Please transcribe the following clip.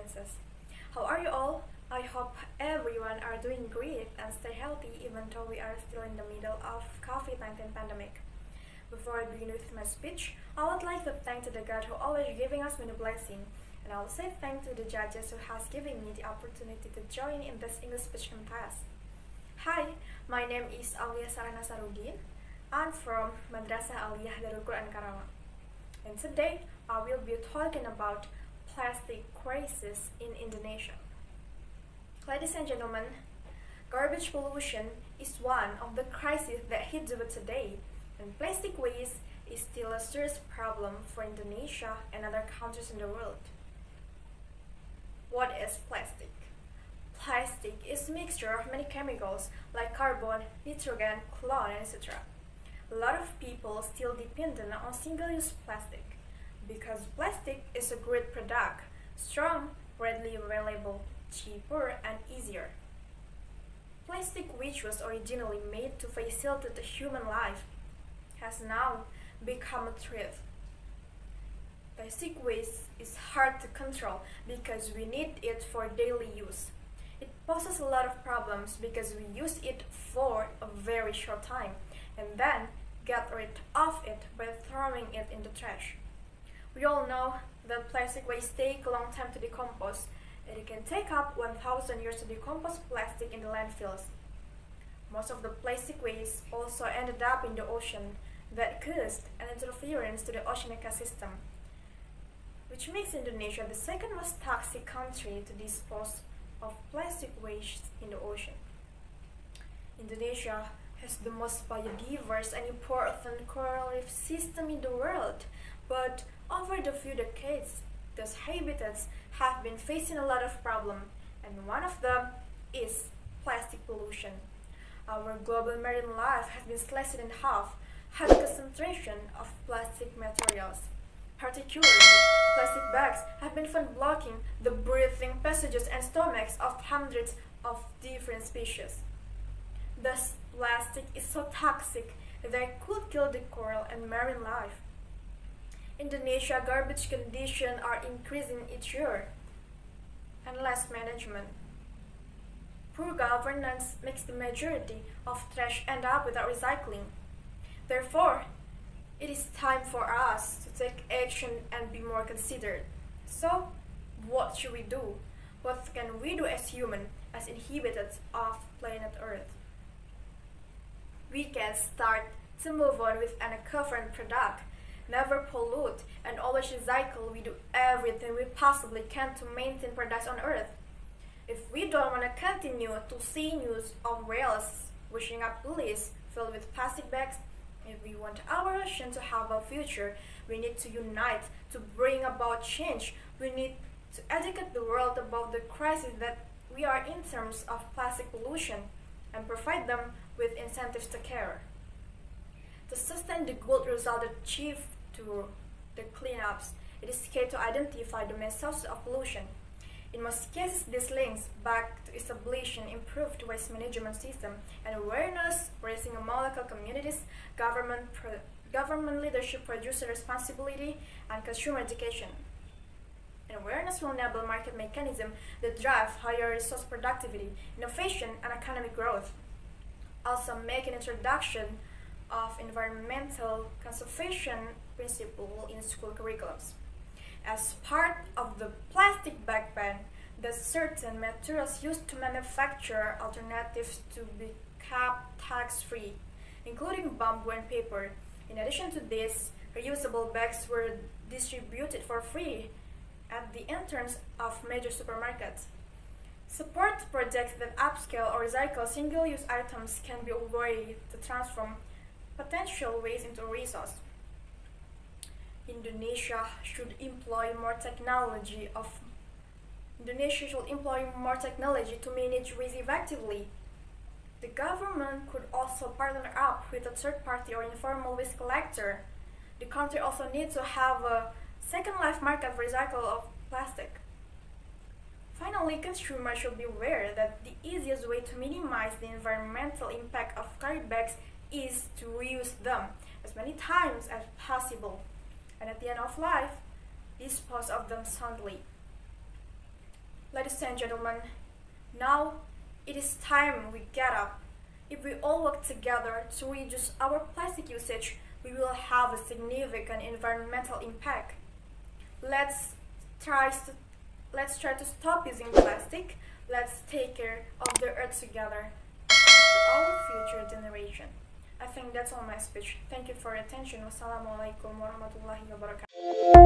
experiences. How are you all? I hope everyone are doing great and stay healthy even though we are still in the middle of COVID-19 pandemic. Before I begin with my speech, I would like to thank to the God who always giving us many blessing, and I will say thank to the judges who has given me the opportunity to join in this English speech contest. Hi, my name is Aulia Nasarudin. I'm from Madrasah Aliyah, Daarul Karawang. And today I will be talking about plastic crisis in Indonesia. Ladies and gentlemen, garbage pollution is one of the crises that hit Jawa today, and plastic waste is still a serious problem for Indonesia and other countries in the world. What is plastic? Plastic is a mixture of many chemicals like carbon, nitrogen, chlorine, etc. A lot of people still dependent on single-use plastic because plastic is a great product, strong, readily available, cheaper, and easier. Plastic, which was originally made to facilitate the human life, has now become a threat. Plastic waste is hard to control because we need it for daily use. It poses a lot of problems because we use it for a very short time and then get rid of it by throwing it in the trash. We all know that plastic waste take a long time to decompose, and it can take up 1,000 years to decompose plastic in the landfills. Most of the plastic waste also ended up in the ocean that caused an interference to the ocean ecosystem, which makes Indonesia the second most toxic country to dispose of plastic waste in the ocean. Indonesia has the most biodiverse and important coral reef system in the world, but over the few decades, those habitats have been facing a lot of problems, and one of them is plastic pollution. Our global marine life has been slashed in half, high concentration of plastic materials. Particularly, plastic bags have been found blocking the breathing passages and stomachs of hundreds of different species. Thus, plastic is so toxic that it could kill the coral and marine life. Indonesia garbage conditions are increasing each year, and less management. Poor governance makes the majority of trash end up without recycling. Therefore, it is time for us to take action and be more considered. So, what should we do? What can we do as humans, as inhabitants of planet Earth? We can start to move on with an eco-friendly product, never pollute, and always recycle. We do everything we possibly can to maintain products on Earth. If we don't want to continue to see news of whales washing up pools filled with plastic bags, if we want our ocean to have a future, we need to unite to bring about change. We need to educate the world about the crisis that we are in terms of plastic pollution and provide them with incentives to care. To sustain the good result achieved through the cleanups, it is key to identify the main sources of pollution. In most cases, this links back to establishing improved waste management system and awareness, raising among local communities, government leadership, producer responsibility, and consumer education. And awareness will enable market mechanisms that drive higher resource productivity, innovation, and economic growth. Also, make an introduction of environmental conservation principle in school curriculums. As part of the plastic bag ban, the certain materials used to manufacture alternatives to be kept tax-free, including bamboo and paper. In addition to this, reusable bags were distributed for free at the entrance of major supermarkets. Support projects that upscale or recycle single-use items can be a way to transform potential waste into a resource. Indonesia should employ more technology to manage waste effectively. The government could also partner up with a third party or informal waste collector. The country also needs to have a second life market for recycle of plastic. Finally, consumers should be aware that the easiest way to minimize the environmental impact of carry bags is to reuse them as many times as possible, and at the end of life, dispose of them soundly. Ladies and gentlemen, now it is time we get up. If we all work together to reduce our plastic usage, we will have a significant environmental impact. Let's try to stop using plastic. Let's take care of the earth together to our future generation. I think that's all my speech. Thank you for your attention. Wassalamualaikum warahmatullahi wabarakatuh.